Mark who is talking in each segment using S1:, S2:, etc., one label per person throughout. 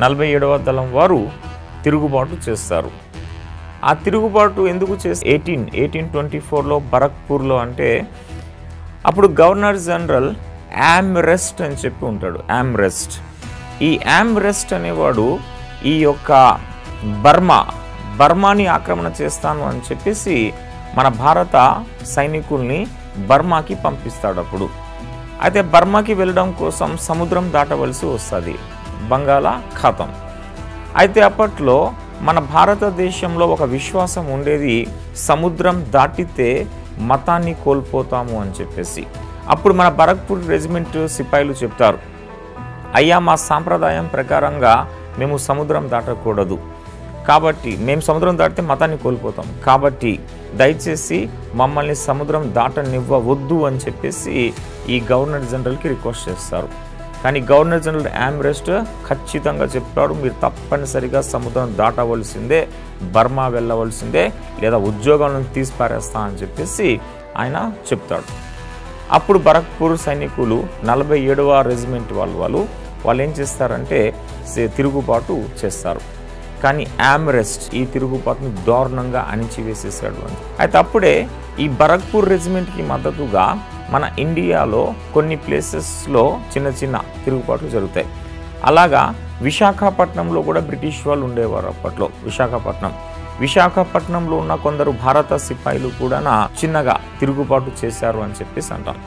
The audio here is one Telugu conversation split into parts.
S1: 47వ దళం వారు తిరుగుబాటు చేస్తారు. ఆ తిరుగుబాటు ఎందుకు చేసి 1824లో బరక్పూర్లో అంటే అప్పుడు గవర్నర్ జనరల్ ఆమ్రెస్ట్ అని చెప్పి ఉంటాడు. ఈ ఆమ్రెస్ట్ అనేవాడు ఈ యొక్క బర్మాని ఆక్రమణ చేస్తాను అని చెప్పేసి మన భారత సైనికుల్ని బర్మాకి పంపిస్తాడు. అప్పుడు అయితే బర్మాకి వెళ్ళడం కోసం సముద్రం దాటవలసి వస్తుంది, బంగాళాఖాతం. అయితే అప్పట్లో మన భారతదేశంలో ఒక విశ్వాసం ఉండేది, సముద్రం దాటితే మతాన్ని కోల్పోతాము అని చెప్పేసి. అప్పుడు మన బరక్పూర్ రెజిమెంట్ సిపాయిలు చెప్తారు, అయ్యా మా సాంప్రదాయం ప్రకారంగా మేము సముద్రం దాటకూడదు, కాబట్టి మేము సముద్రం దాటితే మతాన్ని కోల్పోతాం, కాబట్టి దయచేసి మమ్మల్ని సముద్రం దాటనివ్వవద్దు అని చెప్పేసి ఈ గవర్నర్ జనరల్కి రిక్వెస్ట్ చేస్తారు. కానీ గవర్నర్ జనరల్ ఆమ్రెస్ట్ ఖచ్చితంగా చెప్తాడు, మీరు తప్పనిసరిగా సముద్రం దాటవలసిందే, బర్మా వెళ్ళవలసిందే, లేదా ఉద్యోగాలను తీసి పారేస్తా అని చెప్పేసి ఆయన చెప్తాడు. అప్పుడు బరక్పూర్ సైనికులు 47వ రెజిమెంట్ వాళ్ళు ఏం చేస్తారంటే తిరుగుబాటు చేస్తారు. కానీ ఆమ్రెస్ట్ ఈ తిరుగుబాటును దారుణంగా అణిచివేసేసాడు అని. అయితే అప్పుడే ఈ బరక్పూర్ రెజిమెంట్కి మద్దతుగా మన ఇండియాలో కొన్ని ప్లేసెస్లో చిన్న తిరుగుబాట్లు జరుగుతాయి. అలాగా విశాఖపట్నంలో కూడా బ్రిటిష్ వాళ్ళు ఉండేవారు అప్పట్లో. విశాఖపట్నంలో ఉన్న కొందరు భారత సిపాయిలు కూడా చిన్నగా తిరుగుబాటు చేశారు అని చెప్పేసి అంటాం.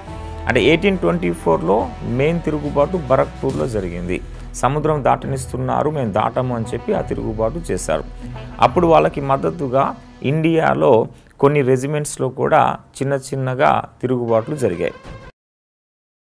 S1: అంటే 1824లో మెయిన్ తిరుగుబాటు బరక్పూర్లో జరిగింది. సముద్రం దాటనిస్తున్నారు, మేము దాటము అని చెప్పి ఆ తిరుగుబాటు చేశారు. అప్పుడు వాళ్ళకి మద్దతుగా ఇండియాలో కొన్ని రెజిమెంట్స్లో కూడా చిన్నగా తిరుగుబాట్లు జరిగాయి.